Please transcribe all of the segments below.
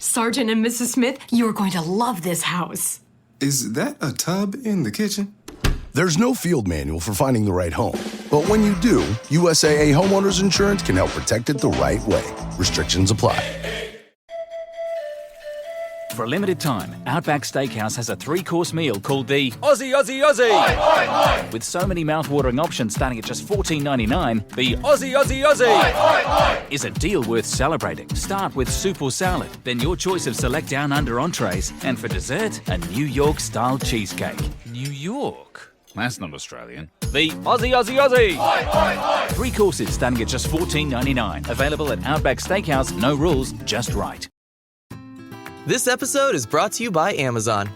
Sergeant and Mrs. Smith, you're going to love this house. Is that a tub in the kitchen? There's no field manual for finding the right home. But when you do, USAA Homeowners Insurance can help protect it the right way. Restrictions apply. For a limited time, Outback Steakhouse has a 3-course meal called the Aussie Aussie Aussie. Oi, oi, oi. With so many mouth-watering options starting at just $14.99, the Aussie Aussie Aussie is a deal worth celebrating. Start with soup or salad, then your choice of select down under entrees, and for dessert, a New York-style cheesecake. New York? That's not Australian. The Aussie Aussie Aussie. 3 courses starting at just $14.99. Available at Outback Steakhouse. No rules, just right. This episode is brought to you by Amazon.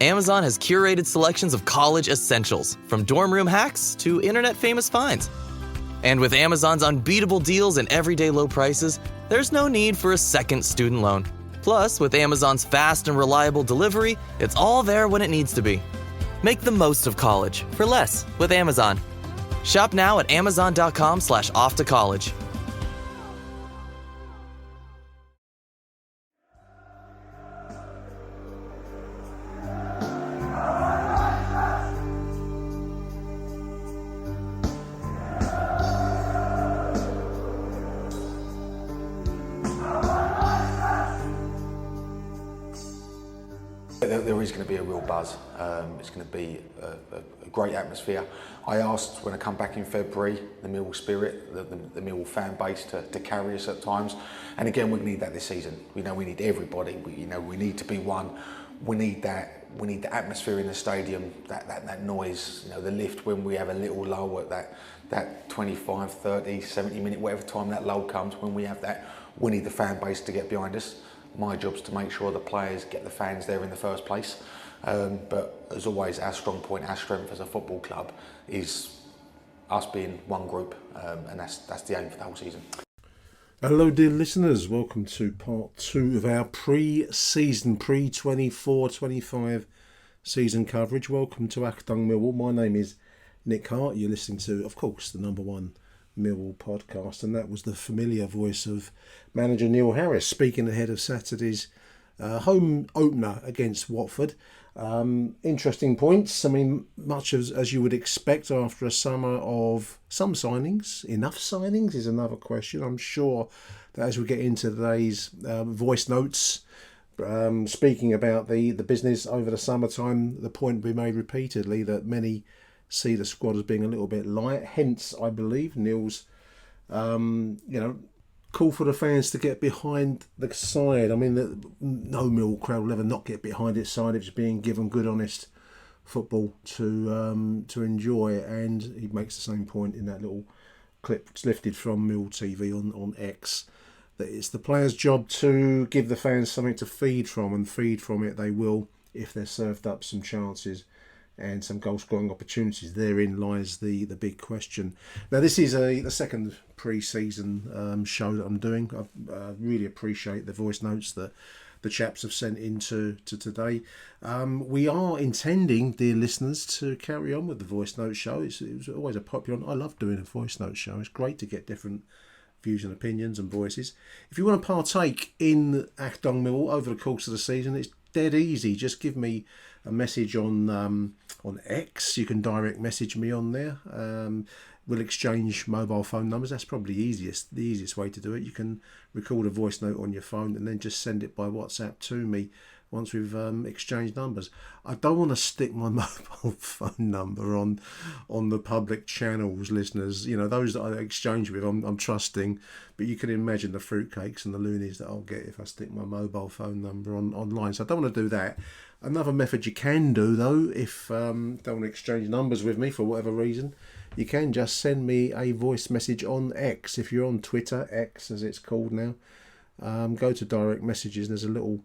Amazon has curated selections of college essentials, from dorm room hacks to internet-famous finds. And with Amazon's unbeatable deals and everyday low prices, there's no need for a second student loan. Plus, with Amazon's fast and reliable delivery, it's all there when it needs to be. Make the most of college for less with Amazon. Shop now at amazon.com/off-to-college. There is going to be a real buzz. It's going to be a great atmosphere. I asked when I come back in February, the Millwall spirit, the Millwall fan base to carry us at times. And again, we need that this season. We know we need everybody. We need to be one. We need that. We need the atmosphere in the stadium, that noise, the lift when we have a little lull at that 25, 30, 70 minute, whatever time that lull comes, when we have that, we need the fan base to get behind us. My job's to make sure the players get the fans there in the first place. But as always, our strong point, our strength as a football club is us being one group, and that's the aim for the whole season. Hello dear listeners, welcome to part 2 of our pre-season, pre-24-25 season coverage. Welcome to Achtung Millwall. My name is Nick Hart. You're listening to, of course, the number one Millwall podcast, and that was the familiar voice of manager Neil Harris speaking ahead of Saturday's home opener against Watford. Interesting points. I mean, much as you would expect after a summer of some signings. Enough signings is another question. I'm sure that as we get into today's voice notes, speaking about the business over the summertime, the point will be made repeatedly that many see the squad as being a little bit light. Hence, I believe Neil's, call for the fans to get behind the side. I mean, no Millwall crowd will ever not get behind its side if it's being given good, honest football to enjoy. And he makes the same point in that little clip lifted from Mill TV on X, that it's the players' job to give the fans something to feed from, and feed from it they will if they're served up some chances and some goal-scoring opportunities. Therein lies the big question. Now, this is the second pre-season show that I'm doing. I really appreciate the voice notes that the chaps have sent into today. We are intending, dear listeners, to carry on with the voice note show. It was always a popular one. I love doing a voice note show. It's great to get different views and opinions and voices. If you want to partake in Achtung Millwall over the course of the season, it's dead easy. Just give me a message on X. You can direct message me on there. We'll exchange mobile phone numbers. That's probably the easiest way to do it. You can record a voice note on your phone and then just send it by WhatsApp to me once we've exchanged numbers. I don't want to stick my mobile phone number on the public channels, listeners. Those that I exchange with, I'm trusting. But you can imagine the fruitcakes and the loonies that I'll get if I stick my mobile phone number online. So I don't want to do that. Another method you can do, though, if you don't want to exchange numbers with me for whatever reason, you can just send me a voice message on X. If you're on Twitter, X as it's called now, go to direct messages and there's a little,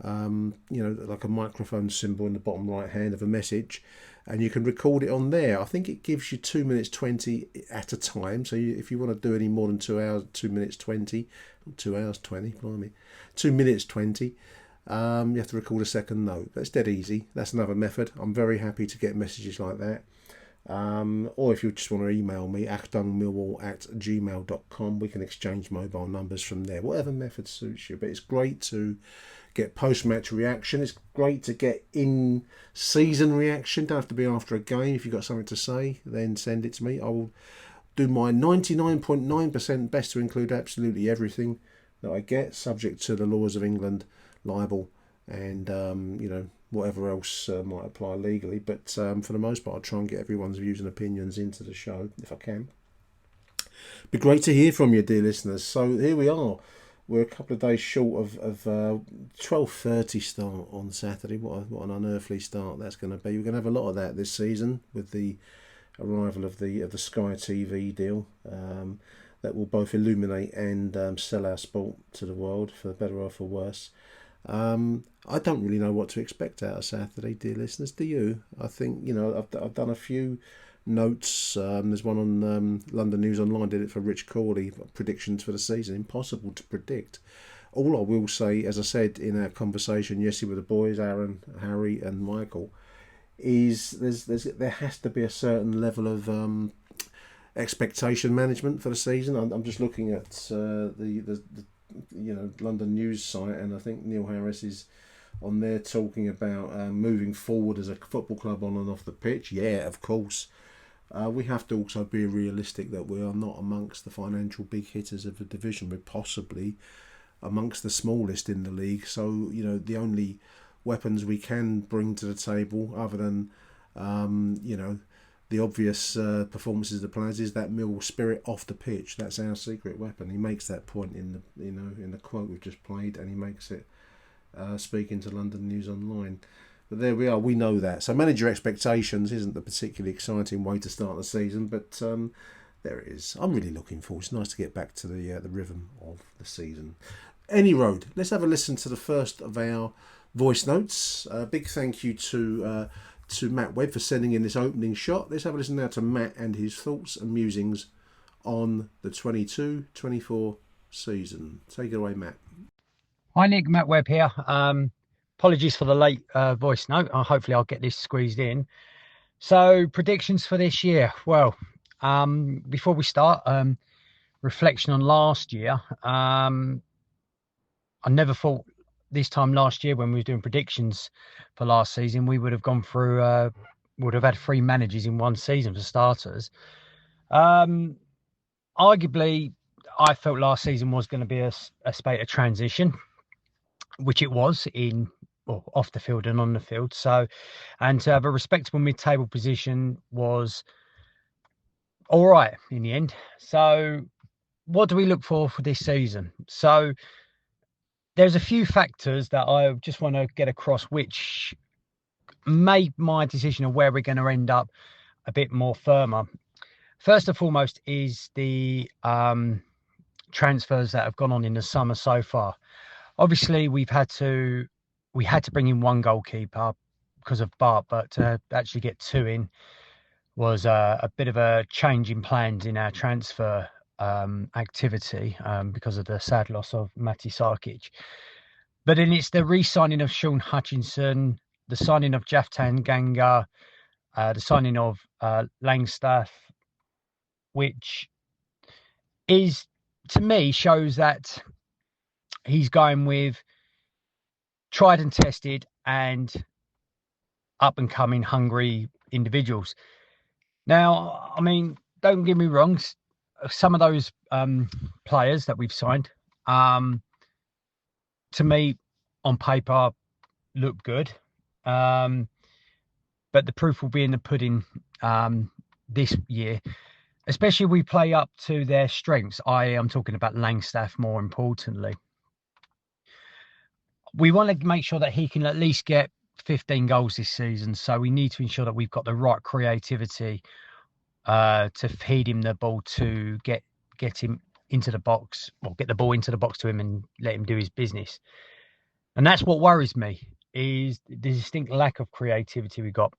like a microphone symbol in the bottom right hand of a message, and you can record it on there. I think it gives you 2 minutes 20 at a time. So if you want to do any more than 2 hours, 2 minutes 20, 2 hours 20, blimey, 2 minutes 20. You have to record a second note. That's dead easy. That's another method. I'm very happy to get messages like that. Or if you just want to email me, achtungmillwall@gmail.com, we can exchange mobile numbers from there, whatever method suits you. But it's great to get post-match reaction. It's great to get in-season reaction. Don't have to be after a game. If you've got something to say, then send it to me. I will do my 99.9% best to include absolutely everything that I get, subject to the laws of England, libel, and whatever else might apply legally. But for the most part, I'll try and get everyone's views and opinions into the show if I can. Be great to hear from you, dear listeners. So here we are. We're a couple of days short of 12:30 start on Saturday. What an unearthly start that's going to be. We're going to have a lot of that this season with the arrival of the Sky TV deal that will both illuminate and sell our sport to the world, for better or for worse. I don't really know what to expect out of Saturday, dear listeners. Do you? I think, I've done a few notes. There's one on London News Online, did it for Rich Corley, predictions for the season. Impossible to predict. All I will say, as I said in our conversation yesterday with the boys, Aaron, Harry and Michael, is there has to be a certain level of expectation management for the season. I'm just looking at the London News site, and I think Neil Harris is on there talking about moving forward as a football club on and off the pitch. Yeah, of course. We have to also be realistic that we are not amongst the financial big hitters of the division. We're possibly amongst the smallest in the league. So, the only weapons we can bring to the table, other than, the obvious performances of the players, is that Millwall spirit off the pitch. That's our secret weapon. He makes that point in the quote we've just played, and he makes it speaking to London News Online. But there we are. We know that. So manage your expectations isn't the particularly exciting way to start the season, but there it is. I'm really looking forward. It's nice to get back to the rhythm of the season. Any road. Let's have a listen to the first of our voice notes. Big thank you to Matt Webb for sending in this opening shot. Let's have a listen now to Matt and his thoughts and musings on the 22-24 season. Take it away, Matt. Hi Nick, Matt Webb here. Apologies for the late voice note. Hopefully I'll get this squeezed in. So predictions for this year. Well, before we start, reflection on last year. I never thought this time last year when we were doing predictions for last season, we would have gone through, would have had 3 managers in one season for starters. Arguably, I felt last season was going to be a spate of transition, which it was off the field and on the field. So, and to have a respectable mid-table position was all right in the end. So what do we look for this season? So there's a few factors that I just want to get across, which made my decision of where we're going to end up a bit more firmer. First and foremost is the transfers that have gone on in the summer so far. Obviously, we had to bring in one goalkeeper because of Bart, but to actually get 2 in was a bit of a change in plans in our transfer activity because of the sad loss of Mati Sarkic. But then it's the re-signing of Sean Hutchinson, the signing of Jaftan Ganga, the signing of Langstaff, which is, to me, shows that he's going with tried and tested and up and coming hungry individuals. Now, I mean, don't get me wrong, some of those players that we've signed, to me, on paper, look good. But the proof will be in the pudding this year, especially if we play up to their strengths. I'm talking about Langstaff more importantly. We want to make sure that he can at least get 15 goals this season. So we need to ensure that we've got the right creativity to feed him the ball, to get him into the box, or get the ball into the box to him and let him do his business. And that's what worries me, is the distinct lack of creativity we got.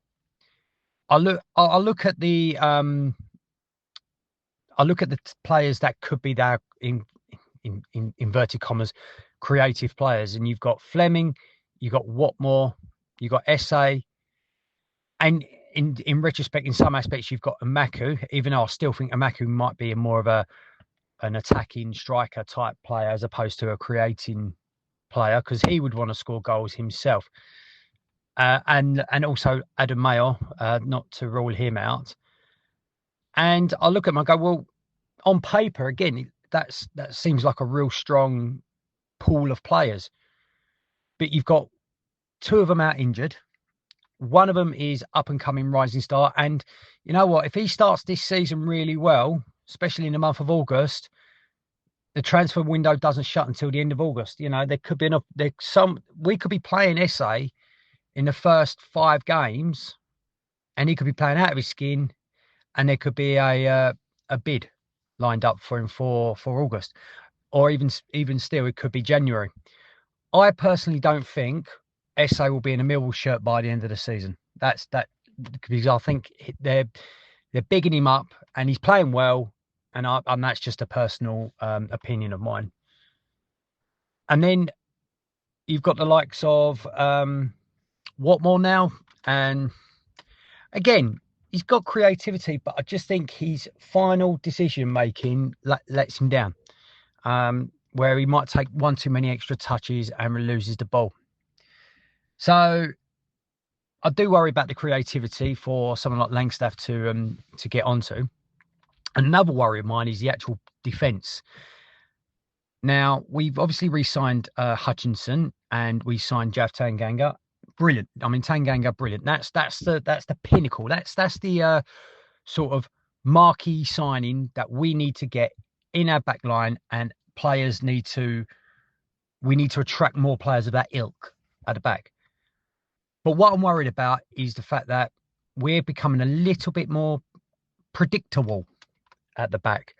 I'll look at the players that could be there in inverted commas creative players, and you've got Fleming, you've got Watmore, you've got Essay, and in retrospect, in some aspects, you've got Amaku, even though I still think Amaku might be more of an attacking striker type player as opposed to a creating player, because he would want to score goals himself. And also Adam Mayo, not to rule him out. And I look at him and go, well, on paper, again, that seems like a real strong pool of players. But you've got two of them out injured. One of them is up and coming rising star. And you know what? If he starts this season really well, especially in the month of August, the transfer window doesn't shut until the end of August. You know, there could be we could be playing SA in the first 5 games, and he could be playing out of his skin, and there could be a bid lined up for him for August, or even still, it could be January. I personally don't think SA will be in a Millwall shirt by the end of the season. That's because I think they're bigging him up, and he's playing well, and that's just a personal opinion of mine. And then you've got the likes of Watmore now, and again, he's got creativity, but I just think his final decision making lets him down, where he might take one too many extra touches and loses the ball. So I do worry about the creativity for someone like Langstaff to get onto. Another worry of mine is the actual defence. Now, we've obviously re-signed Hutchinson, and we signed Jav Tanganga. Brilliant. I mean, Tanganga, brilliant. That's the pinnacle. That's the sort of marquee signing that we need to get in our back line, and we need to attract more players of that ilk at the back. But what I'm worried about is the fact that we're becoming a little bit more predictable at the back.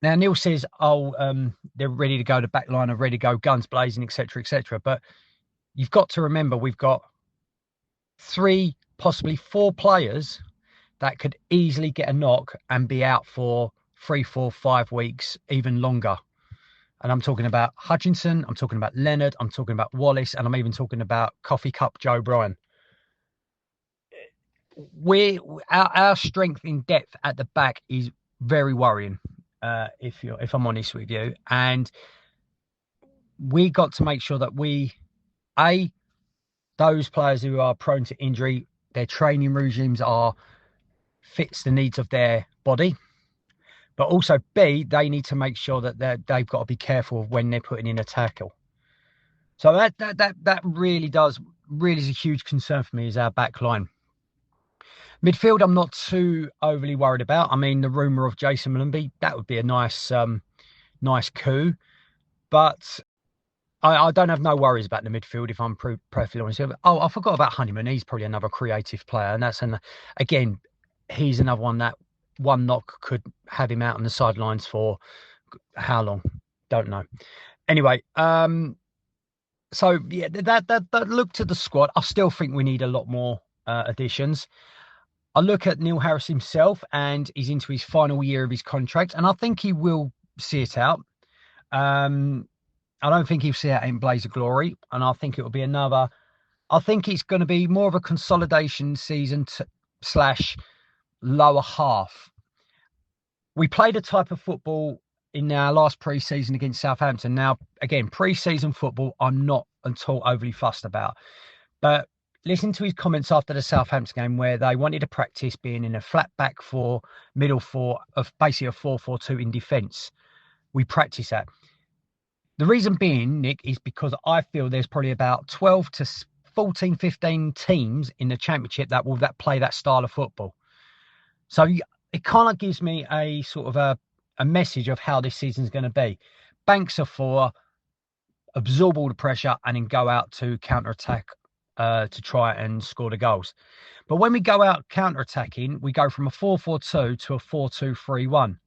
Now, Neil says, they're ready to go, the back line are ready to go, guns blazing, etc., etc. But you've got to remember, we've got 3, possibly 4 players that could easily get a knock and be out for 3, 4, 5 weeks, even longer. And I'm talking about Hutchinson, I'm talking about Leonard, I'm talking about Wallace, and I'm even talking about Coffee Cup Joe Bryan. Our strength in depth at the back is very worrying, if I'm honest with you. And we got to make sure that those players who are prone to injury, their training regimes fits the needs of their body. But also, B, they need to make sure that they've got to be careful when they're putting in a tackle. So that really is a huge concern for me, is our back line. Midfield, I'm not too overly worried about. I mean, the rumour of Jason Malumbi, that would be a nice coup. But I don't have no worries about the midfield, if I'm perfectly honest. Oh, I forgot about Honeyman. He's probably another creative player. And again, he's another one that one knock could have him out on the sidelines for how long? Don't know. Anyway, so yeah, that look to the squad. I still think we need a lot more additions. I look at Neil Harris himself, and he's into his final year of his contract, and I think he will see it out. I don't think he'll see it in blaze of glory, and I think it will be another. I think it's going to be more of a consolidation season / lower half. We played a type of football in our last pre-season against Southampton. Now, again, pre-season football, I'm not at all overly fussed about. But listen to his comments after the Southampton game, where they wanted to practice being in a flat back 4, middle 4, of basically a 4-4-2 in defence. We practice that. The reason being, Nick, is because I feel there's probably about 12 to 14, 15 teams in the Championship that play that style of football. So it kind of gives me a sort of a message of how this season's going to be. Banks are 4, absorb all the pressure, and then go out to counter-attack to try and score the goals. But when we go out counter-attacking, we go from a 4-4-2 to a 4-2-3-1.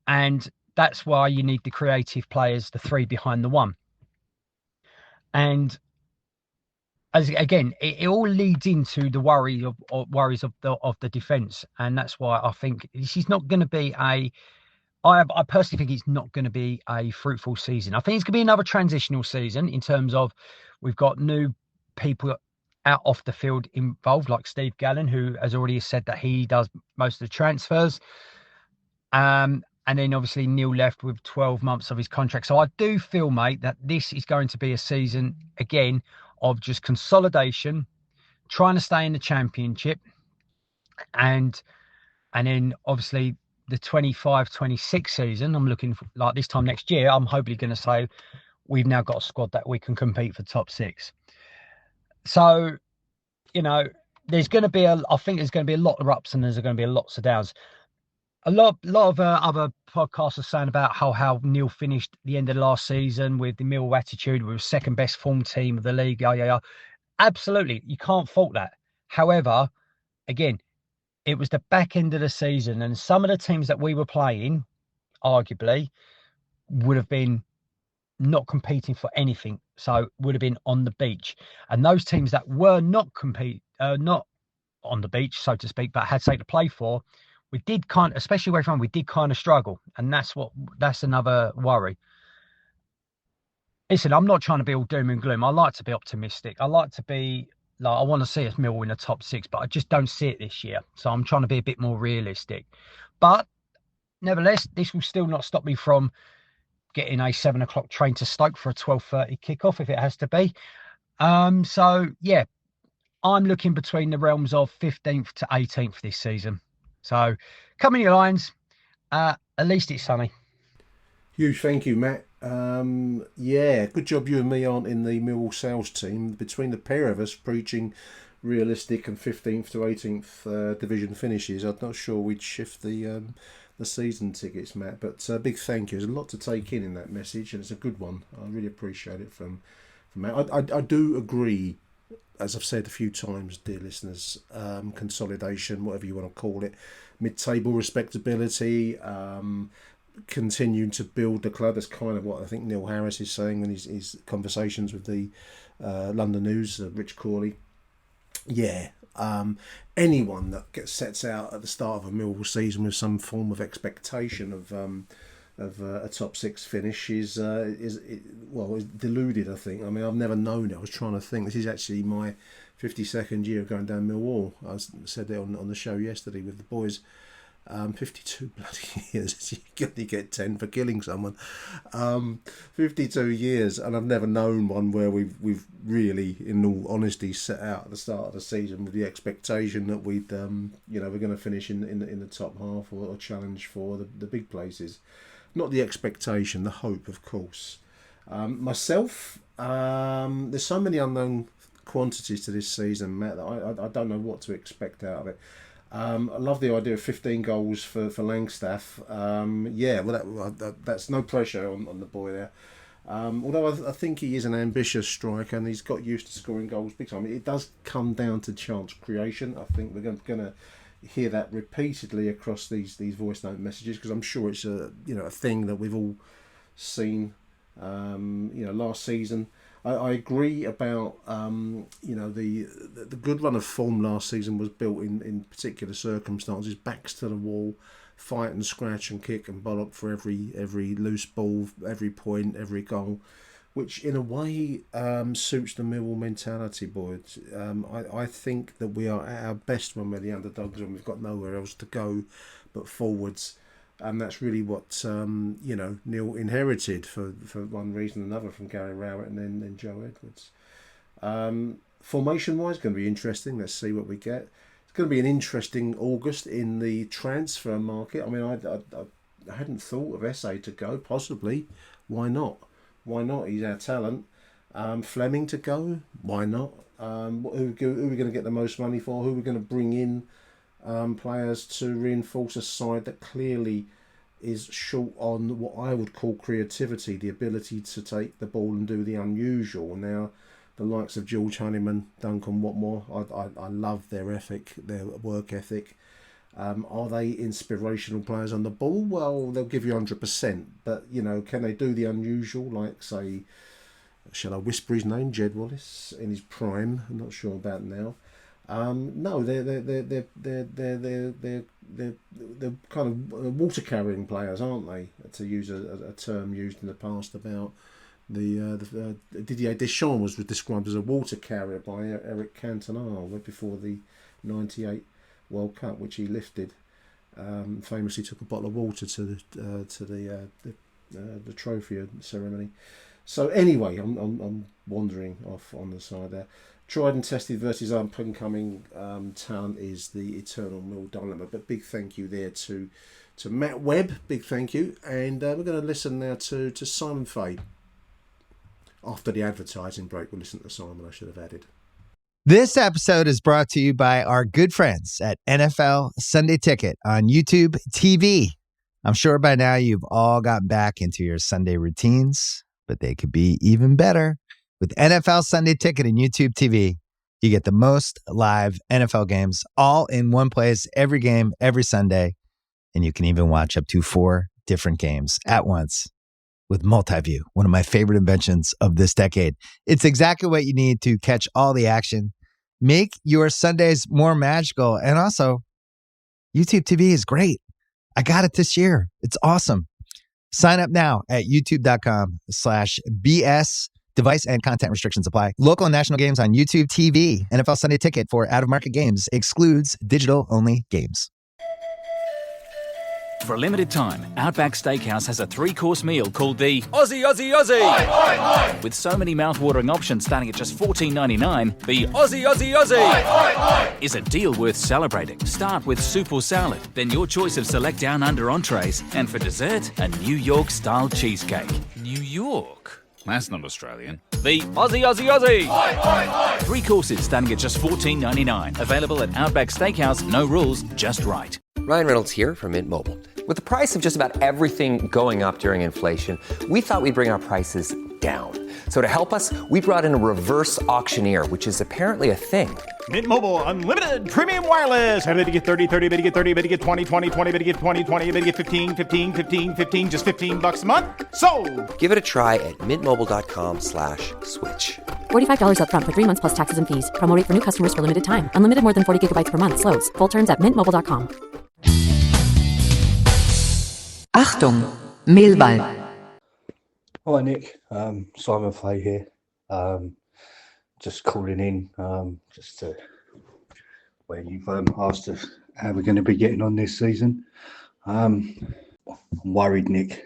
And that's why you need the creative players, the 3 behind the 1. And again, it all leads into the worries of the defence, and that's why I think this is not going to be I personally think it's not going to be a fruitful season. I think it's going to be another transitional season in terms of we've got new people out off the field involved, like Steve Gallen, who has already said that he does most of the transfers. And then obviously Neil left with 12 months of his contract. So I do feel, mate, that this is going to be a season, again, of just consolidation, trying to stay in the Championship. And then obviously the 25-26 season, I'm looking for, like this time next year, I'm hopefully going to say we've now got a squad that we can compete for top 6. So, you know, there's going to be I think there's going to be a lot of ups and there's going to be lots of downs. A lot of other podcasts are saying about how Neil finished the end of last season with the Millwall attitude, we were second best form team of the league. Yeah. Absolutely, you can't fault that. However, again, it was the back end of the season, and some of the teams that we were playing, arguably, would have been not competing for anything. So would have been on the beach, and those teams that were not on the beach, so to speak, but had something to play for, we did especially away from, we did kind of struggle, and that's another worry. Listen, I'm not trying to be all doom and gloom. I like to be optimistic. I like to be I want to see us Millwall in the top 6, but I just don't see it this year. So I'm trying to be a bit more realistic. But nevertheless, this will still not stop me from getting a 7 o'clock train to Stoke for a 12:30 kickoff if it has to be. So yeah, I'm looking between the realms of 15th to 18th this season. So come in your Lions. At least it's sunny. Huge thank you, Matt. Yeah, good job you and me aren't in the Millwall sales team. Between the pair of us preaching realistic and 15th to 18th division finishes, I'm not sure we'd shift the season tickets, Matt. But big thank you. There's a lot to take in that message, and it's a good one. I really appreciate it from Matt. I do agree, as I've said a few times, dear listeners, consolidation, whatever you want to call it, mid-table respectability, continuing to build the club. That's kind of what I think Neil Harris is saying in his conversations with the London News, Rich Corley. Yeah, anyone that sets out at the start of a Millwall season with some form of expectation of a top 6 finish is deluded, I think. I mean, I've never known it. I was trying to think. This is actually my 52nd year of going down Millwall. I said it on the show yesterday with the boys. 52 bloody years. You can only get 10 for killing someone. 52 years, and I've never known one where we've really, in all honesty, set out at the start of the season with the expectation that we're going to finish in the top half or challenge for the big places. Not the expectation, the hope, of course. Myself, there's so many unknown quantities to this season, Matt, that I don't know what to expect out of it. I love the idea of 15 goals for Langstaff. That's no pressure on the boy there. Although I think he is an ambitious striker and he's got used to scoring goals big time. It does come down to chance creation. I think we're going to hear that repeatedly across these voice note messages, because I'm sure it's a thing that we've all seen. Last season. I agree about the good run of form last season was built in particular circumstances, backs to the wall, fight and scratch and kick and bollock for every loose ball, every point, every goal, which in a way suits the Millwall mentality, boys. I think that we are at our best when we're the underdogs and we've got nowhere else to go but forwards. And that's really what Neil inherited for one reason or another from Gary Rowett and then Joe Edwards. Formation-wise, going to be interesting. Let's see what we get. It's going to be an interesting August in the transfer market. I mean, I hadn't thought of SA to go. Possibly, why not? Why not? He's our talent. Fleming to go. Why not? Who are we going to get the most money for? Who are we going to bring in? Players to reinforce a side that clearly is short on what I would call creativity, the ability to take the ball and do the unusual. Now, the likes of George Honeyman, Duncan Watmore, I love their work ethic. Are they inspirational players on the ball? Well, they'll give you 100%, but can they do the unusual, like say, shall I whisper his name, Jed Wallace in his prime? I'm not sure about now. No, they're kind of water carrying players, aren't they? To use a term used in the past about Didier Deschamps was described as a water carrier by Eric Cantona right before the '98 World Cup, which he lifted. Famously took a bottle of water to the trophy ceremony. So anyway, I'm wandering off on the side there. Tried and tested versus up and coming talent is the Eternal Mill Dilemma. But big thank you there to Matt Webb. Big thank you. And we're going to listen now to Simon Fay. After the advertising break, we'll listen to Simon, I should have added. This episode is brought to you by our good friends at NFL Sunday Ticket on YouTube TV. I'm sure by now you've all gotten back into your Sunday routines, but they could be even better. With NFL Sunday Ticket and YouTube TV, you get the most live NFL games all in one place, every game, every Sunday. And you can even watch up to 4 different games at once with Multiview, one of my favorite inventions of this decade. It's exactly what you need to catch all the action. Make your Sundays more magical. And also, YouTube TV is great. I got it this year. It's awesome. Sign up now at youtube.com/BS. Device and content restrictions apply. Local and national games on YouTube TV. NFL Sunday Ticket for out-of-market games excludes digital-only games. For a limited time, Outback Steakhouse has a 3-course meal called the Aussie Aussie Aussie. Oi, oi, oi. With so many mouth-watering options starting at just $14.99, the Aussie Aussie Aussie is a deal worth celebrating. Start with soup or salad, then your choice of select down under entrees, and for dessert, a New York-style cheesecake. New York? That's not Australian. The Aussie Aussie Aussie. 3 courses starting at just $14.99. Available at Outback Steakhouse. No rules, just right. Ryan Reynolds here from Mint Mobile. With the price of just about everything going up during inflation, we thought we'd bring our prices down. So to help us, we brought in a reverse auctioneer, which is apparently a thing. Mint Mobile Unlimited Premium Wireless. How to get 30, 30, bit to get 30, bit to get 20, 20, 20, bit to get 20, 20, bit to get 15, 15, 15, 15, just $15 a month? Sold! Give it a try at mintmobile.com/switch. $45 up front for 3 months plus taxes and fees. Promo rate for new customers for limited time. Unlimited more than 40 gigabytes per month. Slows full terms at mintmobile.com. Achtung, Millwall. Hi Nick, Simon Fay here. Just calling in just to where you've asked us how we're going to be getting on this season. I'm worried, Nick.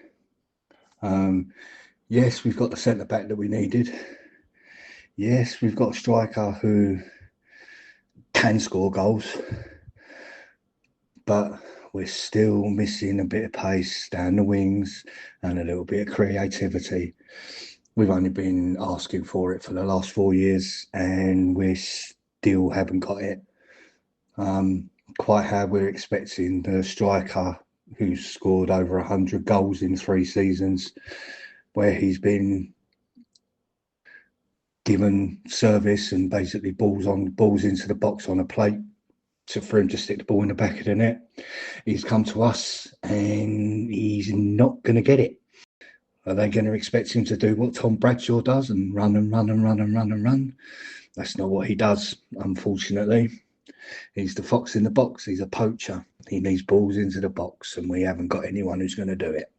Yes, we've got the centre back that we needed. Yes, we've got a striker who can score goals, but we're still missing a bit of pace down the wings and a little bit of creativity. We've only been asking for it for the last 4 years and we still haven't got it. Quite how we're expecting the striker who's scored over 100 goals in 3 seasons, where he's been given service and basically balls into the box on a plate for him to stick the ball in the back of the net. He's come to us and he's not going to get it. Are they going to expect him to do what Tom Bradshaw does and run and run and run and run and run? That's not what he does, unfortunately. He's the fox in the box. He's a poacher. He needs balls into the box and we haven't got anyone who's going to do it.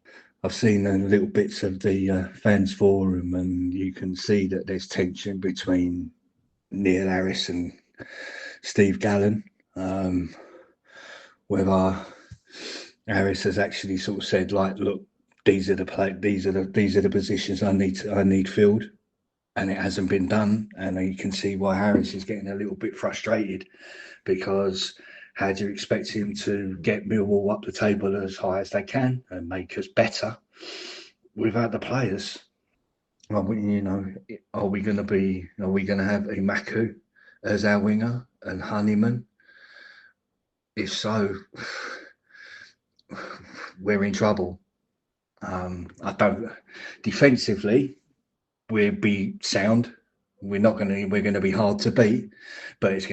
I've seen little bits of the fans forum and you can see that there's tension between Neil Harris and Steve Gallen. Whether Harris has actually sort of said, like, look, these are the positions I need filled, and it hasn't been done. And you can see why Harris is getting a little bit frustrated, because how do you expect him to get Millwall up the table as high as they can and make us better without the players? Are we going to have Imaku as our winger and Honeyman? If so, we're in trouble. Defensively, we'll be sound. We're going to be hard to beat, but it's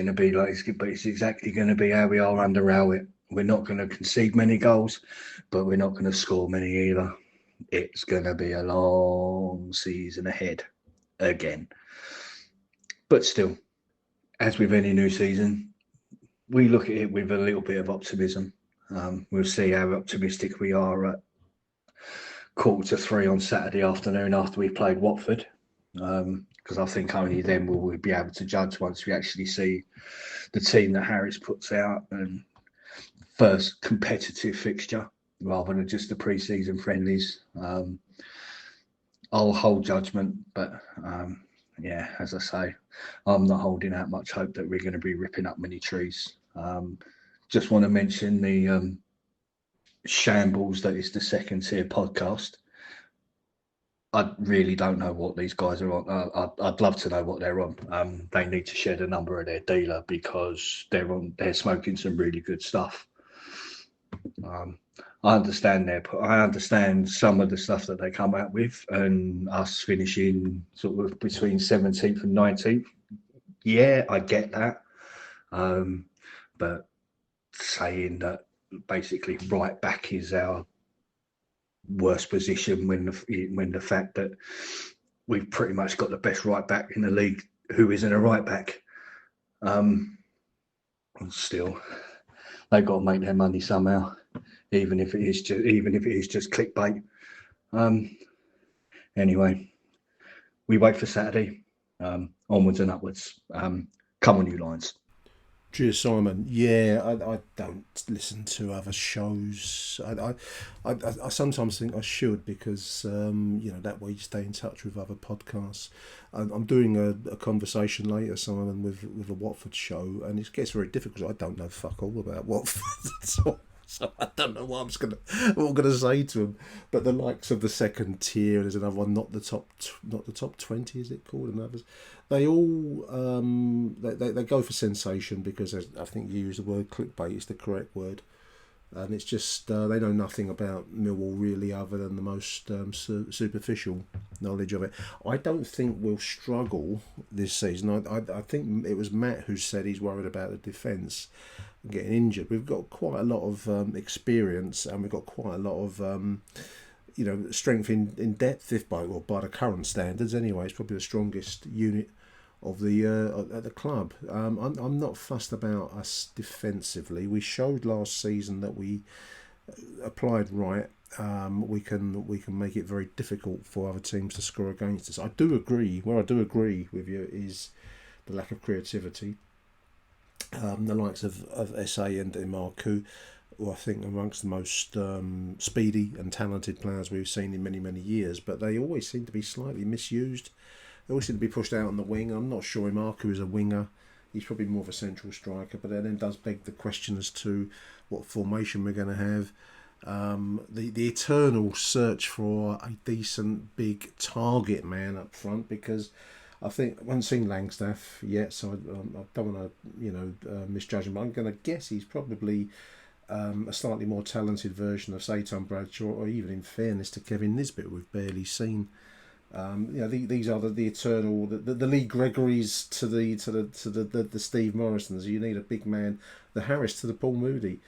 exactly going to be how we are under Rowett. We're not going to concede many goals, but we're not going to score many either. It's going to be a long season ahead again. But still, as with any new season, we look at it with a little bit of optimism. We'll see how optimistic we are at 2:45 on Saturday afternoon after we played Watford, because I think only then will we be able to judge once we actually see the team that Harris puts out and first competitive fixture rather than just the pre-season friendlies. I'll hold judgment, but yeah, as I say, I'm not holding out much hope that we're going to be ripping up many trees. Just want to mention the shambles that is the second tier podcast. I really don't know what these guys are on. I'd love to know what they're on. They need to share the number of their dealer because they're smoking some really good stuff. I understand some of the stuff that they come out with, and us finishing sort of between 17th and 19th. Yeah, I get that. But saying that basically right back is our worst position when the fact that we've pretty much got the best right back in the league who isn't a right back. Still, they've got to make their money somehow, even if it is just clickbait. Anyway, we wait for Saturday. Onwards and upwards. Come on, you Lions. Cheers, Simon. Yeah, I don't listen to other shows. I sometimes think I should because that way you stay in touch with other podcasts. I'm doing a conversation later, Simon, with a Watford show, and it gets very difficult. I don't know fuck all about Watford. So I don't know what I'm gonna say to them. But the likes of the second tier, there's another one, not the top 20, is it called? And others, they all they go for sensation because I think you use the word clickbait is the correct word, and it's just they know nothing about Millwall really other than the most superficial knowledge of it. I don't think we'll struggle this season. I think it was Matt who said he's worried about the defence getting injured. We've got quite a lot of experience, and we've got quite a lot of strength in depth. If by the current standards anyway, it's probably the strongest unit of the at the club. I'm not fussed about us defensively. We showed last season that we applied right. We can make it very difficult for other teams to score against us. I do agree. Where I do agree with you is the lack of creativity. The likes of SA and Marku, who I think amongst the most speedy and talented players we've seen in many, many years, but they always seem to be slightly misused. They always seem to be pushed out on the wing. I'm not sure Marku is a winger. He's probably more of a central striker, but that then does beg the question as to what formation we're going to have. The eternal search for a decent big target man up front, because I think I haven't seen Langstaff yet, so I don't want to misjudge him. But I'm going to guess he's probably a slightly more talented version of, say, Tom Bradshaw, or even, in fairness to Kevin Nisbet, we've barely seen. These are the eternal the Lee Gregorys to the Steve Morrisons. You need a big man. The Harris to the Paul Moody.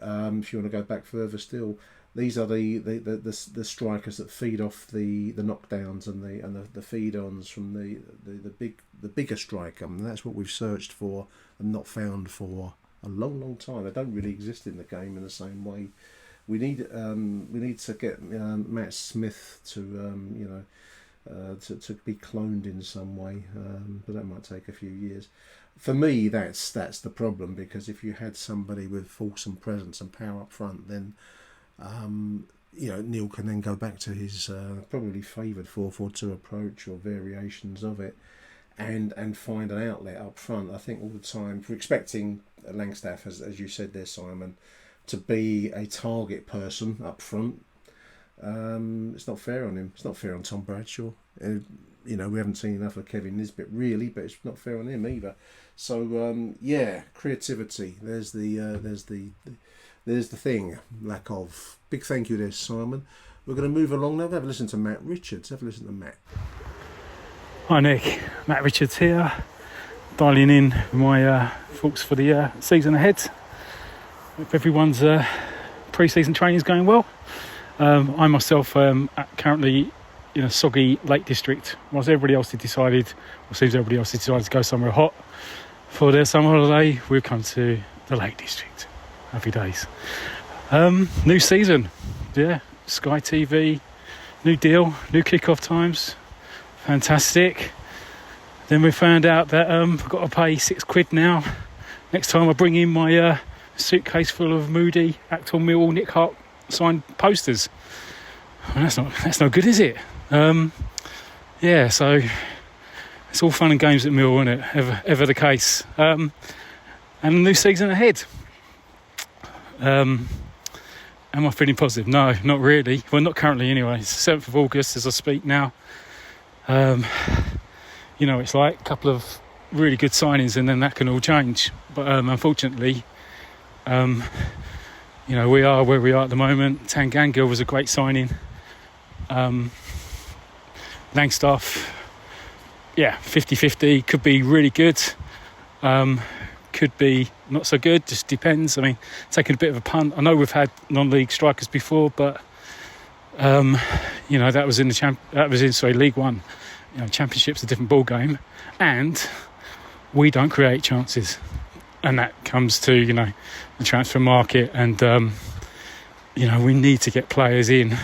If you want to go back further still. These are the strikers that feed off the knockdowns and the feed-ons from the bigger striker. And that's what we've searched for and not found for a long time. They don't really exist in the game in the same way. We need to get Matt Smith to be cloned in some way, but that might take a few years. For me, that's the problem, because if you had somebody with fulsome presence and power up front, then Neil can then go back to his probably favoured 4-4-2 approach or variations of it, and find an outlet up front. I think all the time, if we're expecting Langstaff, as you said there, Simon, to be a target person up front, it's not fair on him. It's not fair on Tom Bradshaw. We haven't seen enough of Kevin Nisbet really, but it's not fair on him either. So creativity. There's the thing. Lack of. Big thank you there, Simon. We're going to move along now. Have a listen to Matt Richards. Have a listen to Matt. Hi Nick, Matt Richards here, dialing in with my thoughts for the season ahead. Hope everyone's pre-season training is going well. I myself am currently in a soggy Lake District. Whilst everybody else has decided to go somewhere hot for their summer holiday, we've come to the Lake District. Happy days. New season, yeah. Sky TV, new deal, new kick-off times. Fantastic. Then we found out that I've got to pay £6 now. Next time I bring in my suitcase full of Moody, Achtung, Millwall, Nick Hart signed posters. Well, that's not good, is it? Yeah, so it's all fun and games at Millwall, isn't it? Ever the case. And a new season ahead. Am I feeling positive? No, not really. Well, not currently anyway. It's the 7th of August as I speak now. You know, it's like a couple of really good signings and then that can all change. But unfortunately, you know, we are where we are at the moment. Tanganga was a great signing. Langstaff, yeah, 50-50, could be really good. Could be not so good, just depends. I mean, taking a bit of a punt. I know we've had non-league strikers before, but you know, that was in League One. You know, Championship's a different ball game, and we don't create chances, and that comes to, you know, the transfer market, and you know, we need to get players in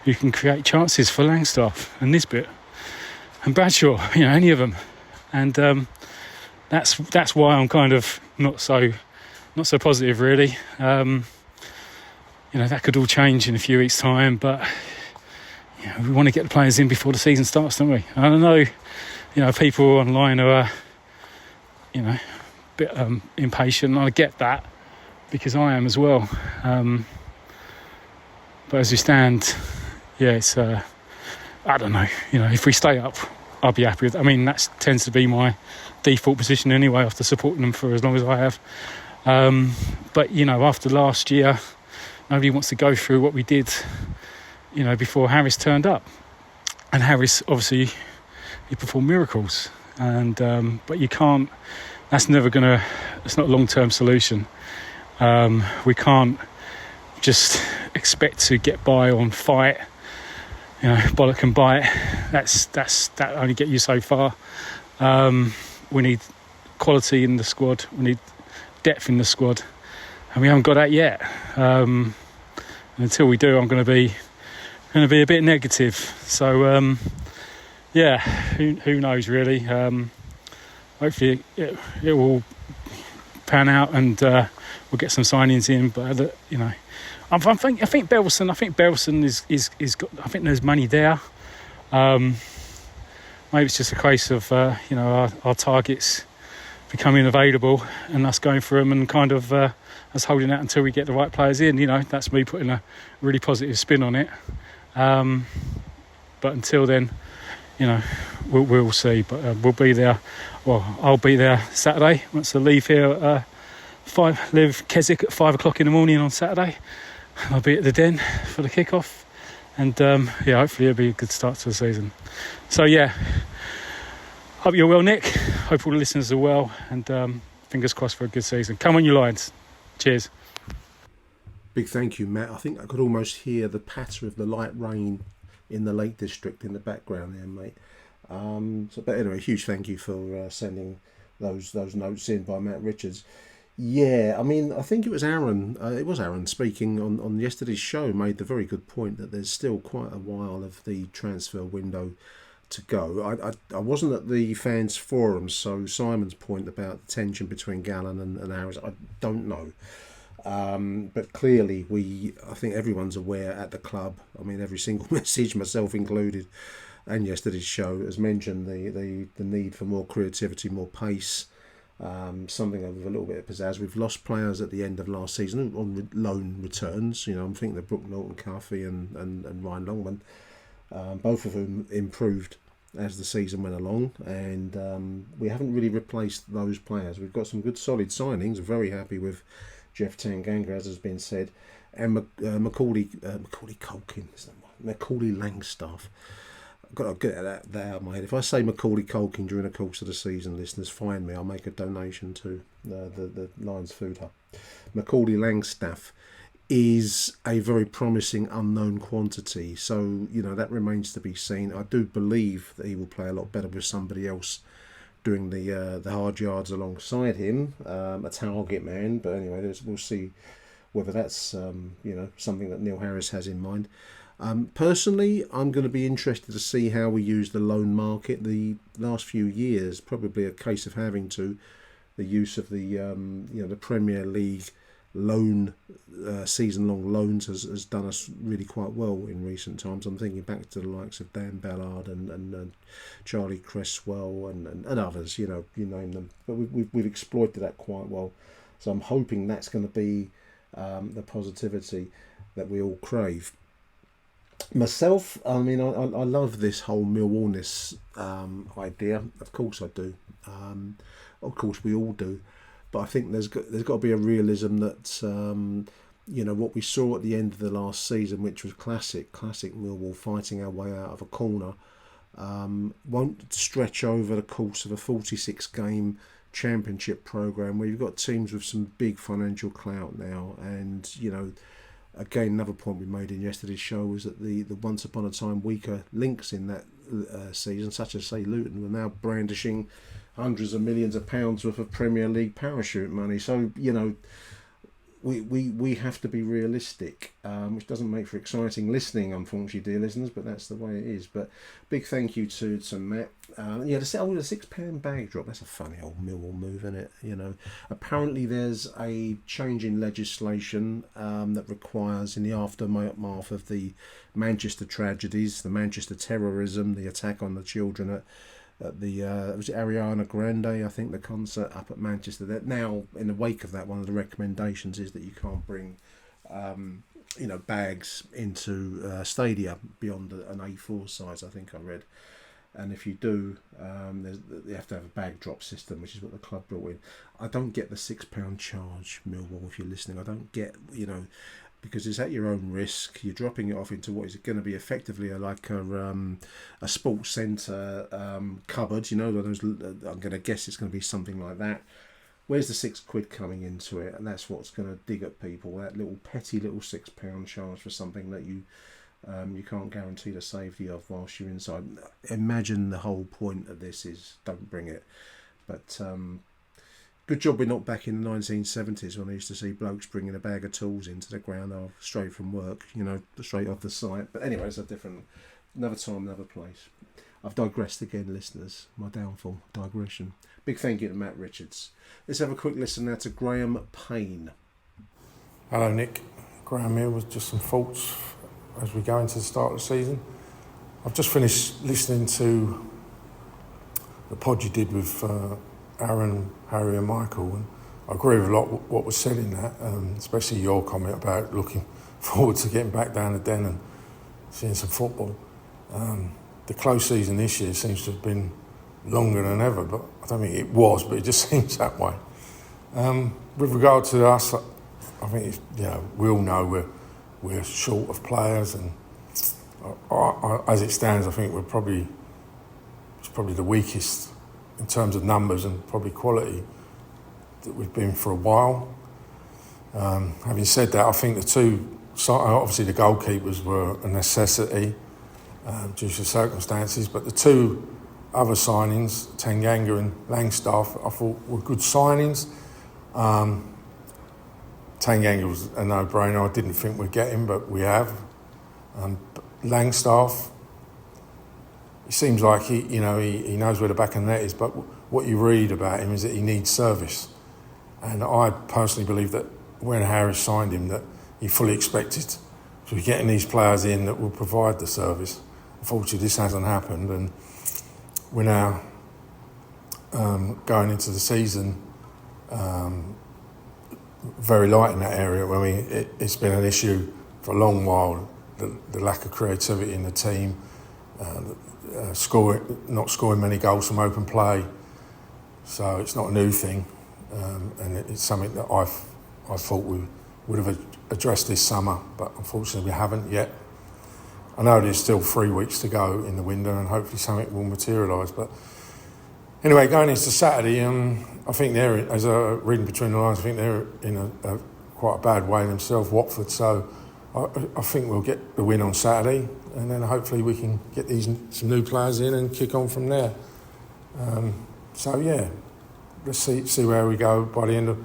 who can create chances for Langstaff and Nisbet and Bradshaw. You know, any of them, and that's why I'm kind of not so positive, really. You know, that could all change in a few weeks' time, but you know, we want to get the players in before the season starts, don't we? And I know, you know, people online are, you know, a bit impatient. I get that, because I am as well. But as we stand, yeah, it's I don't know. You know, if we stay up, I'll be happy with. I mean, that tends to be my default position anyway, after supporting them for as long as I have. But you know, after last year, nobody wants to go through what we did, you know, before Harris turned up. And Harris, obviously, he performed miracles. And but you can't. That's never gonna. It's not a long-term solution. We can't just expect to get by on fight. You know, bollock and bite. That only get you so far. We need quality in the squad. We need depth in the squad, and we haven't got that yet. And until we do, I'm going to be a bit negative. So yeah, who knows really? Hopefully it will pan out, and we'll get some signings in. But you know, I think Belson is got. I think there's money there. Maybe it's just a case of you know, our targets becoming available and us going for them, and kind of us holding out until we get the right players in. You know, that's me putting a really positive spin on it. But until then, you know, we'll see. But we'll be there. Well, I'll be there Saturday once I leave here at leave Keswick at 5 o'clock in the morning on Saturday. I'll be at the Den for the kickoff, and yeah, hopefully it'll be a good start to the season. So yeah, hope you're well, Nick. Hope all the listeners are well, and fingers crossed for a good season. Come on, you Lions. Cheers. Big thank you, Matt. I think I could almost hear the patter of the light rain in the Lake District in the background there, mate. But anyway, huge thank you for sending those notes in by Matt Richards. Yeah, I mean, I think it was Aaron speaking on yesterday's show, made the very good point that there's still quite a while of the transfer window to go. I wasn't at the fans forum, so Simon's point about the tension between Gallen and Harris, I don't know. But clearly I think everyone's aware at the club. I mean, every single message, myself included, and yesterday's show has mentioned the need for more creativity, more pace, something with a little bit of pizzazz. We've lost players at the end of last season on loan returns. You know, I'm thinking of Brooke Norton-Cuffey and Ryan Longman, both of whom improved as the season went along, and we haven't really replaced those players. We've got some good solid signings. I'm very happy with Jeff Tanganga, as has been said, and Macaulay Langstaff. I've got to get that out of my head. If I say Macaulay Culkin during the course of the season, listeners, find me. I'll make a donation to the Lions Food Hub. Macaulay Langstaff is a very promising unknown quantity. So, you know, that remains to be seen. I do believe that he will play a lot better with somebody else doing the hard yards alongside him, a target man. But anyway, we'll see whether that's you know, something that Neil Harris has in mind. Personally, I'm going to be interested to see how we use the loan market. The last few years, probably a case of having to, the use of the the Premier League loan, season-long loans has done us really quite well in recent times. I'm thinking back to the likes of Dan Ballard and Charlie Cresswell and others. You name them, but we've exploited that quite well. So I'm hoping that's going to be the positivity that we all crave. Myself, I mean, I love this whole Millwallness idea. Of course I do. Of course we all do. But I think there's got to be a realism that, what we saw at the end of the last season, which was classic Millwall fighting our way out of a corner, won't stretch over the course of a 46-game championship programme where you've got teams with some big financial clout now. And, again, another point we made in yesterday's show was that the once upon a time weaker links in that season, such as, say, Luton, were now brandishing hundreds of millions of pounds worth of Premier League parachute money. So, we have to be realistic, which doesn't make for exciting listening, unfortunately, dear listeners, but that's the way it is. But big thank you to Matt. The £6 bag drop, that's a funny old Millwall move, isn't it? Apparently there's a change in legislation that requires, in the aftermath of the Manchester tragedies, the Manchester terrorism, the attack on the children at the was it Ariana Grande, I think, the concert up at Manchester. That now, in the wake of that, one of the recommendations is that you can't bring bags into stadia beyond an A4 size, I think I read. And if you do, you have to have a bag drop system, which is what the club brought in. I don't get the £6 charge, Millwall, if you're listening. I don't get, because it's at your own risk. You're dropping it off into what is going to be effectively like a sports centre cupboard. Those. I'm going to guess it's going to be something like that. Where's the £6 coming into it? And that's what's going to dig at people. That little petty little £6 charge for something that you can't guarantee the safety of whilst you're inside. Imagine the whole point of this is don't bring it. But good job we're not back in the 1970s when I used to see blokes bringing a bag of tools into the ground straight from work, straight off the site. But anyway, it's another time, another place. I've digressed again, listeners. My downfall, digression. Big thank you to Matt Richards. Let's have a quick listen now to Graham Payne. Hello, Nick. Graham here with just some thoughts as we go into the start of the season. I've just finished listening to the pod you did with Aaron, Harry and Michael, and I agree with a lot of what was said in that, especially your comment about looking forward to getting back down the Den and seeing some football. The close season this year seems to have been longer than ever, but I don't think it was, but it just seems that way. With regard to us, I think we all know we're short of players, and as it stands, I think it's probably the weakest in terms of numbers and probably quality that we've been for a while. Having said that, I think obviously the goalkeepers were a necessity due to circumstances, but the two other signings, Tanganga and Langstaff, I thought were good signings. Tanganga was a no-brainer. I didn't think we'd get him, but we have. Langstaff, it seems like he knows where the back of the net is, but what you read about him is that he needs service. And I personally believe that when Harris signed him, that he fully expected to be getting these players in that will provide the service. Unfortunately, this hasn't happened, and we're now going into the season very light in that area. I mean, it's been an issue for a long while, the lack of creativity in the team, not scoring many goals from open play. So it's not a new thing, and it's something that I thought we would have addressed this summer, but unfortunately we haven't yet. I know there's still 3 weeks to go in the window, and hopefully something will materialise. But anyway, going into Saturday, I think they're, as I reading between the lines, I think they're in a quite a bad way themselves, Watford. So I think we'll get the win on Saturday, and then hopefully we can get some new players in and kick on from there. So yeah, let's see where we go by the end of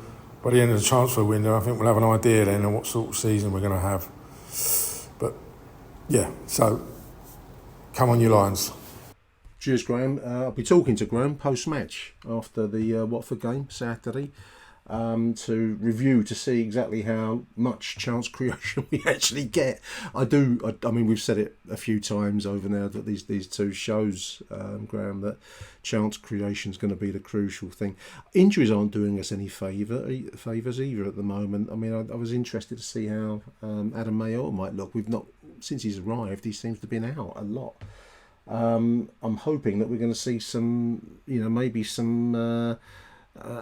the transfer window. I think we'll have an idea then of what sort of season we're going to have. But Yeah, so come on, you Lions. Cheers, Graham. I'll be talking to Graham post-match after the Watford game Saturday to review to see exactly how much chance creation we actually get. I mean, we've said it a few times over now that these two shows, Graham, that chance creation is going to be the crucial thing. Injuries aren't doing us any favours either at the moment. I mean, I was interested to see how Adam Mayo might look. We've not, since he's arrived, he seems to have been out a lot. I'm hoping that we're going to see some, maybe some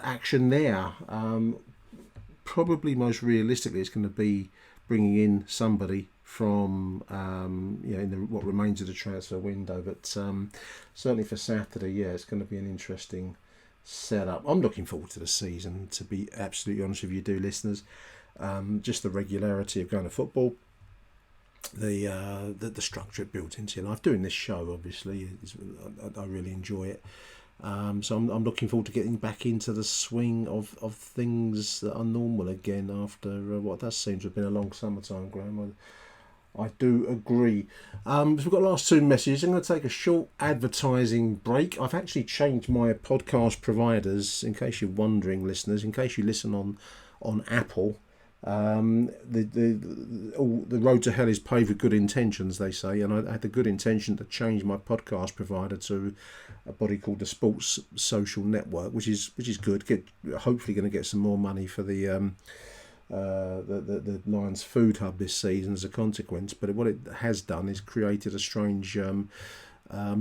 action there. Probably most realistically, it's going to be bringing in somebody from, in what remains of the transfer window. But certainly for Saturday, it's going to be an interesting setup. I'm looking forward to the season, to be absolutely honest with you, listeners. Just the regularity of going to football. The structure it built into your life. Doing this show, obviously, I really enjoy it. So I'm looking forward to getting back into the swing of things that are normal again after what does seem to have been a long summertime, Graham. I do agree. So we've got the last two messages. I'm going to take a short advertising break. I've actually changed my podcast providers, in case you're wondering, listeners, in case you listen on Apple. The road to hell is paved with good intentions, they say, and I had the good intention to change my podcast provider to a body called the Sports Social Network, which is good. Hopefully going to get some more money for the Lions Food Hub this season as a consequence. But what it has done is created a strange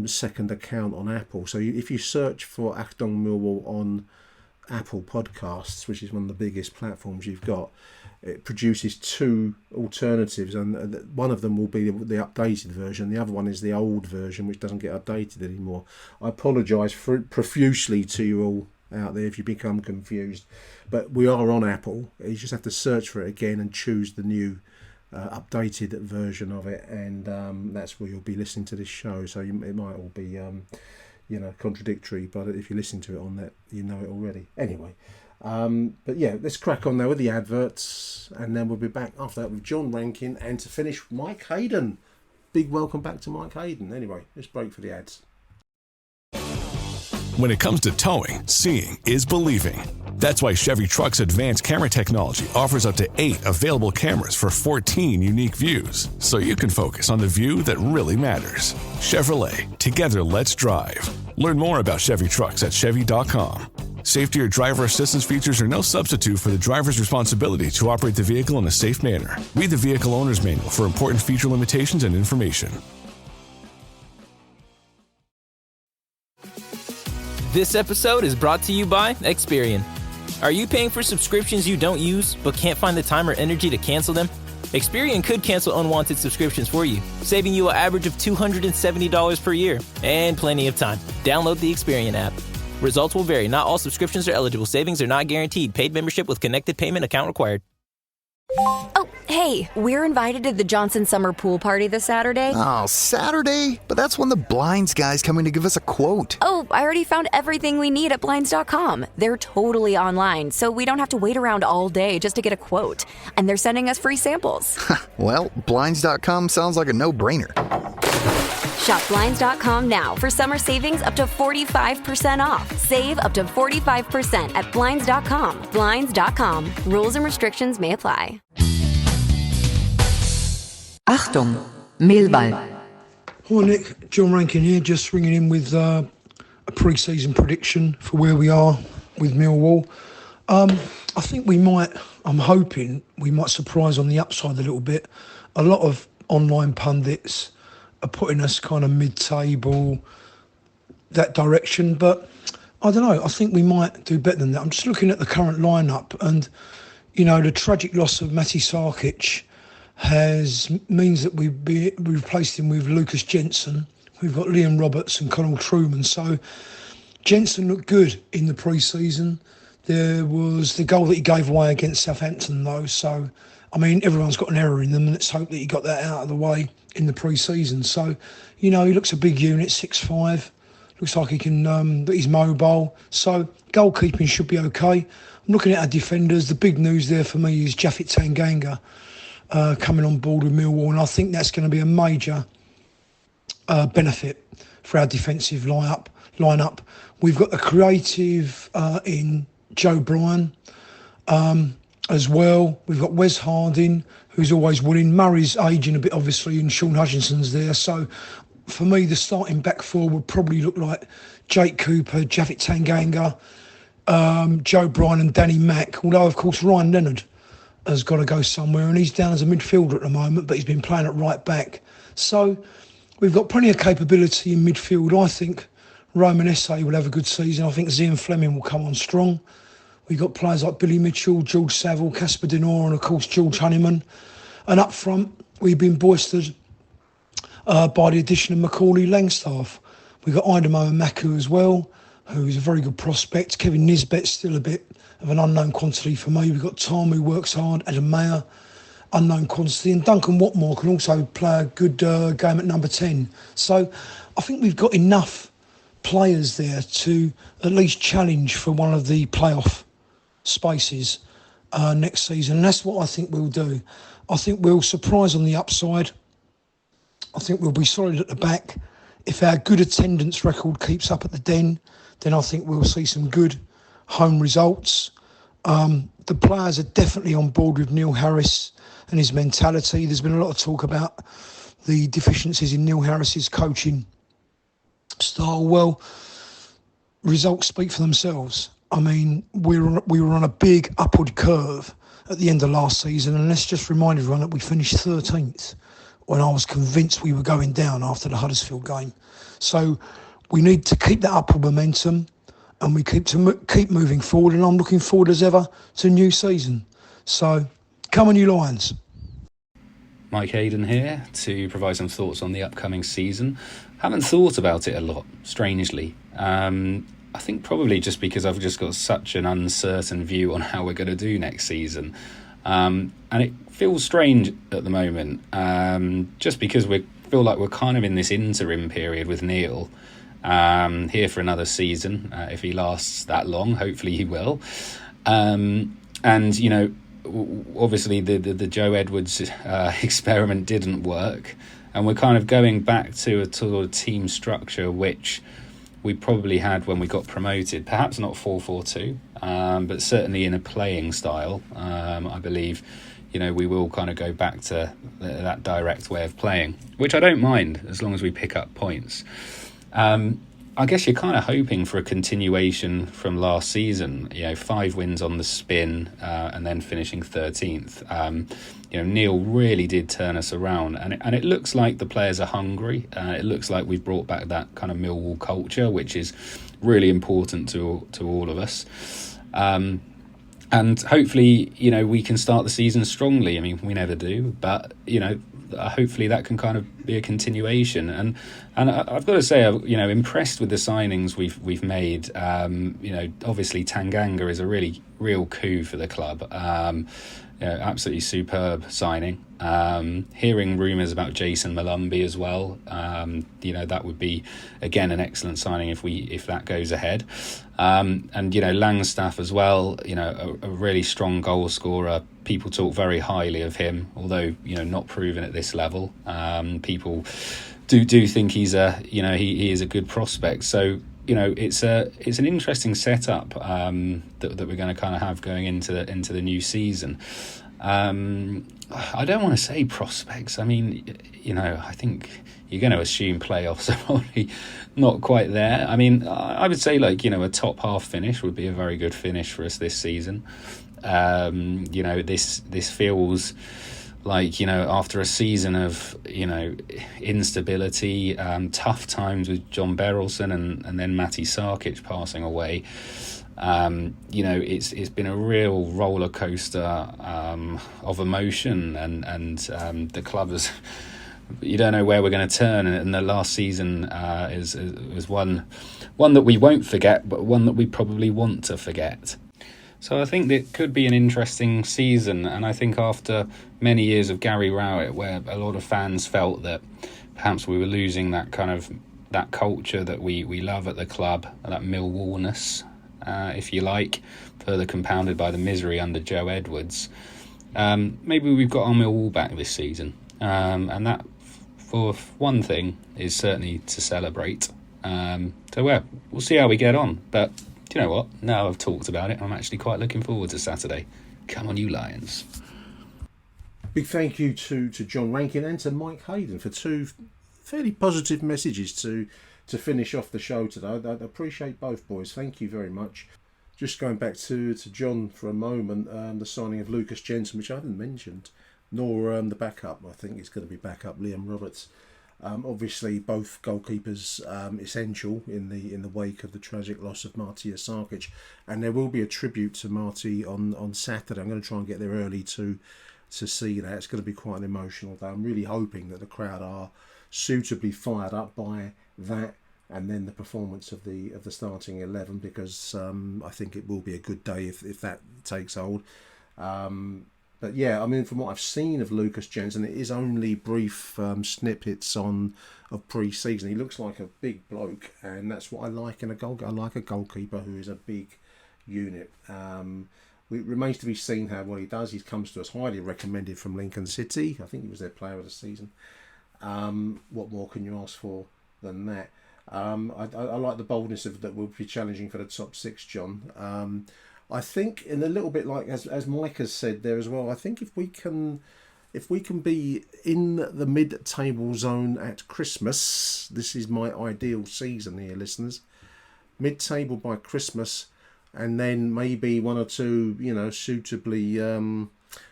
second account on Apple. So if you search for Achtung Millwall on Apple Podcasts, which is one of the biggest platforms you've got, it produces two alternatives, and one of them will be the updated version. The other one is the old version, which doesn't get updated anymore. I apologise profusely to you all out there if you become confused, but we are on Apple. You just have to search for it again and choose the new updated version of it, and that's where you'll be listening to this show. So it might all be contradictory, but if you listen to it on that, you know it already. Anyway, but yeah, let's crack on now with the adverts, and then we'll be back after that with John Rankin, and to finish, Mike Hayden. Big welcome back to Mike Hayden. Anyway, let's break for the ads. When it comes to towing, seeing is believing. That's why Chevy Truck's advanced camera technology offers up to 8 available cameras for 14 unique views, so you can focus on the view that really matters. Chevrolet, together let's drive. Learn more about Chevy Trucks at Chevy.com. Safety or driver assistance features are no substitute for the driver's responsibility to operate the vehicle in a safe manner. Read the Vehicle Owner's Manual for important feature limitations and information. This episode is brought to you by Experian. Are you paying for subscriptions you don't use but can't find the time or energy to cancel them? Experian could cancel unwanted subscriptions for you, saving you an average of $270 per year and plenty of time. Download the Experian app. Results will vary. Not all subscriptions are eligible. Savings are not guaranteed. Paid membership with connected payment account required. Oh, hey, we're invited to the Johnson Summer Pool Party this Saturday. Oh, Saturday? But that's when the Blinds guy's coming to give us a quote. Oh, I already found everything we need at Blinds.com. They're totally online, so we don't have to wait around all day just to get a quote. And they're sending us free samples. Well, Blinds.com sounds like a no-brainer. Shop Blinds.com now for summer savings up to 45% off. Save up to 45% at Blinds.com. Blinds.com. Rules and restrictions may apply. Achtung, Millwall. Hi Nick, John Rankin here, just ringing in with a pre-season prediction for where we are with Millwall. I think I'm hoping we might surprise on the upside a little bit. A lot of online pundits are putting us kind of mid-table, that direction, but I don't know, I think we might do better than that. I'm just looking at the current lineup, and the tragic loss of Mati Sarkic means that we replaced him with Lucas Jensen. We've got Liam Roberts and Conal Truman. So Jensen looked good in the pre-season. There was the goal that he gave away against Southampton though. So, I mean, everyone's got an error in them, and let's hope that he got that out of the way in the pre-season. So, he looks a big unit, 6'5". Looks like he can, that he's mobile. So, goalkeeping should be okay. I'm looking at our defenders. The big news there for me is Japhet Tanganga. coming on board with Millwall, and I think that's going to be a major benefit for our defensive lineup. We've got the creative in Joe Bryan as well. We've got Wes Harding, who's always winning. Murray's aging a bit, obviously, and Sean Hutchinson's there. So for me, the starting back four would probably look like Jake Cooper, Javit Tanganga, Joe Bryan and Danny Mack. Although, of course, Ryan Leonard has got to go somewhere, and he's down as a midfielder at the moment, but he's been playing at right back. So we've got plenty of capability in midfield. I think Roman Esse will have a good season. I think Zian Fleming will come on strong. We've got players like Billy Mitchell, George Saville, Casper Denor, and of course George Honeyman. And up front, we've been boosted by the addition of Macaulay Langstaff. We've got Idemo Maku as well, who's a very good prospect. Kevin Nisbet's still a bit of an unknown quantity for me. We've got Tom, who works hard, Adam Mayer, unknown quantity, and Duncan Watmore can also play a good game at number 10. So I think we've got enough players there to at least challenge for one of the playoff spaces next season. And that's what I think we'll do. I think we'll surprise on the upside. I think we'll be solid at the back. If our good attendance record keeps up at the Den, then I think we'll see some good home results. The players are definitely on board with Neil Harris and his mentality. There's been a lot of talk about the deficiencies in Neil Harris's coaching style. Well, results speak for themselves. I mean, we were on a big upward curve at the end of last season, and let's just remind everyone that we finished 13th when I was convinced we were going down after the Huddersfield game. So we need to keep that upward momentum, and we keep moving forward, and I'm looking forward as ever to a new season. So come on, you Lions. Mike Hayden here to provide some thoughts on the upcoming season. Haven't thought about it a lot, strangely. I think probably just because I've just got such an uncertain view on how we're going to do next season. And it feels strange at the moment, just because we feel like we're kind of in this interim period with Neil, here for another season. If he lasts that long, hopefully he will. And, you know, obviously the Joe Edwards experiment didn't work, and we're kind of going back to a sort of team structure which we probably had when we got promoted. Perhaps not 4-4-2, but certainly in a playing style. I believe, you know, we will kind of go back to that direct way of playing, which I don't mind as long as we pick up points. I guess you're kind of hoping for a continuation from last season, you know, 5 wins on the spin, and then finishing 13th. You know, Neil really did turn us around, and it looks like the players are hungry. It looks like we've brought back that kind of Millwall culture, which is really important to all of us. And hopefully, you know, we can start the season strongly. I mean, we never do, but, you know, hopefully that can kind of be a continuation. And I've got to say, you know, impressed with the signings we've made. You know, obviously Tanganga is a real coup for the club. You know, absolutely superb signing. Hearing rumours about Jason Malumbi as well. You know, that would be again an excellent signing if that goes ahead. And you know, Langstaff as well. You know, a really strong goal scorer. People talk very highly of him, although, you know, not proven at this level. People do think he's he is a good prospect. So, you know, it's an interesting setup that we're going to kind of have going into the new season. I don't want to say prospects. I mean, you know, I think you're going to assume playoffs are probably not quite there. I mean, I would say, like, you know, a top half finish would be a very good finish for us this season. You know, this feels like, you know, after a season of, you know, instability, tough times with John Berylson and then Matty Sarkic passing away. You know, it's been a real roller coaster of emotion, and the club is, you don't know where we're going to turn, and the last season is one that we won't forget, but one that we probably want to forget. So I think it could be an interesting season, and I think after many years of Gary Rowett, where a lot of fans felt that perhaps we were losing that kind of that culture that we love at the club, that Millwallness, if you like, further compounded by the misery under Joe Edwards. Maybe we've got our Millwall back this season, and that, for one thing, is certainly to celebrate. We'll see how we get on. But do you know what? Now I've talked about it, I'm actually quite looking forward to Saturday. Come on, you Lions. Big thank you to John Rankin and to Mike Hayden for two fairly positive messages to finish off the show today. I appreciate both boys. Thank you very much. Just going back to John for a moment, the signing of Lucas Jensen, which I haven't mentioned, nor the backup. I think it's going to be backup Liam Roberts. Obviously, both goalkeepers essential in the wake of the tragic loss of Marty Sarkic, and there will be a tribute to Marty on Saturday. I'm going to try and get there early to see that. It's going to be quite an emotional day. I'm really hoping that the crowd are suitably fired up by that, and then the performance of the starting 11, because I think it will be a good day if that takes hold. But yeah, I mean, from what I've seen of Lucas Jensen, it is only brief snippets of pre-season. He looks like a big bloke, and that's what I like in a goalkeeper. I like a goalkeeper who is a big unit. It remains to be seen how well he does. He comes to us highly recommended from Lincoln City. I think he was their player of the season. What more can you ask for than that? I like the boldness of that. We'll be challenging for the top 6, John. I think, in a little bit like as Mike has said there as well, I think if we can be in the mid-table zone at Christmas, this is my ideal season here, listeners. Mid-table by Christmas, and then maybe one or two, suitably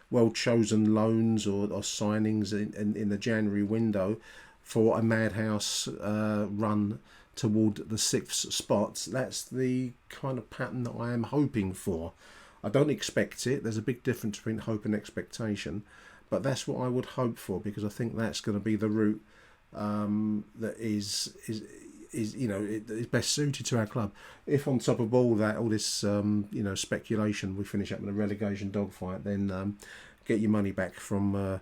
well-chosen loans or signings in the January window for a madhouse run toward the 6th spot. That's the kind of pattern that I am hoping for. I don't expect it. There's a big difference between hope and expectation, but that's what I would hope for, because I think that's going to be the route that is best suited to our club. If on top of all this speculation, we finish up in a relegation dogfight, then get your money back from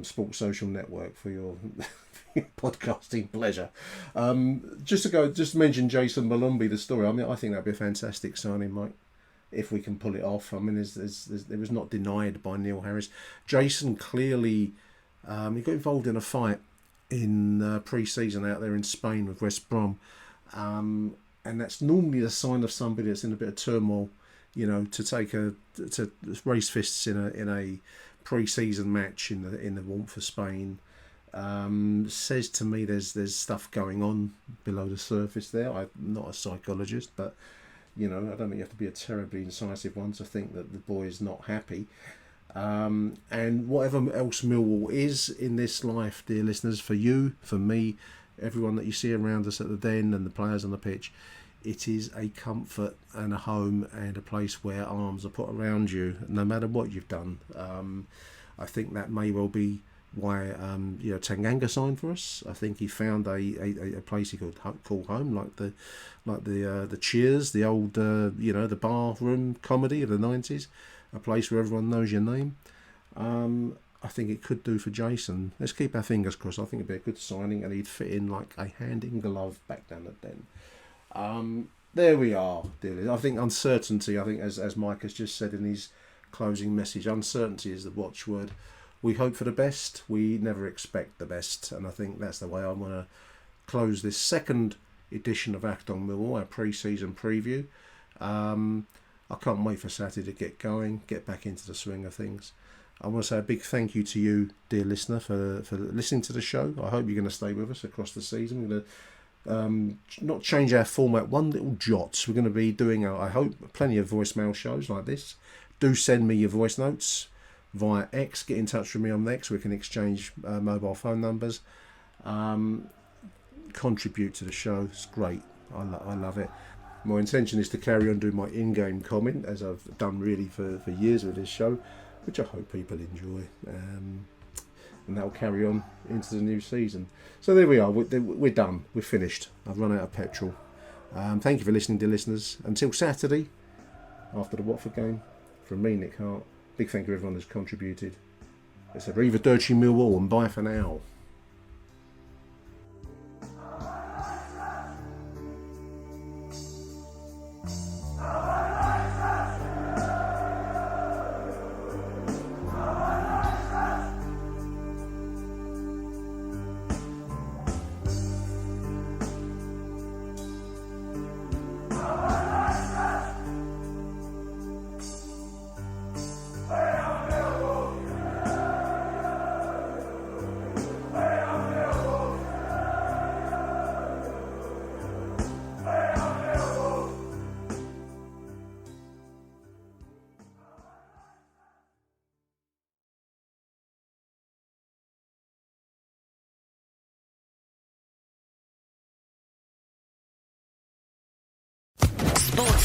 Sports Social Network for your podcasting pleasure. Just to mention Jason Malumbi, the story. I mean, I think that'd be a fantastic signing, Mike, if we can pull it off. I mean, it was not denied by Neil Harris. Jason clearly he got involved in a fight in pre-season out there in Spain with West Brom, and that's normally the sign of somebody that's in a bit of turmoil. To raise fists in a pre-season match in the warmth of Spain. Says to me there's stuff going on below the surface there. I'm not a psychologist, but I don't think you have to be a terribly incisive one to think that the boy is not happy. And whatever else Millwall is in this life, dear listeners, for you, for me, everyone that you see around us at the Den and the players on the pitch, it is a comfort and a home and a place where arms are put around you no matter what you've done. I think that may well be why Tanganga signed for us. I think he found a place he could call home, like the Cheers, the old the bar room comedy of the 90s, a place where everyone knows your name. I think it could do for Jason. Let's keep our fingers crossed. I think it'd be a good signing, and he'd fit in like a hand in glove back down at Den. There we are, dear. I think uncertainty, as Mike has just said in his closing message, uncertainty is the watchword. We hope for the best, we never expect the best, and I think that's the way I want to close this second edition of Achtung Millwall, our pre-season preview. I can't wait for Saturday to get going, get back into the swing of things. I want to say a big thank you to you, dear listener, for listening to the show. I hope you're going to stay with us across the season. We're going to not change our format one little jot. We're going to be doing, I hope, plenty of voicemail shows like this. Do send me your voice notes via X. Get in touch with me on X. We can exchange mobile phone numbers. Contribute to the show. It's great. I love it. My intention is to carry on doing my in-game comment, as I've done really for years with this show, which I hope people enjoy. And that will carry on into the new season. So there we are. We're done. We're finished. I've run out of petrol. Thank you for listening, dear listeners. Until Saturday, after the Watford game, from me, Nick Hart, big thank you to everyone who's contributed. It's Arrivederci Millwall, and bye for now.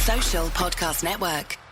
Social Podcast Network.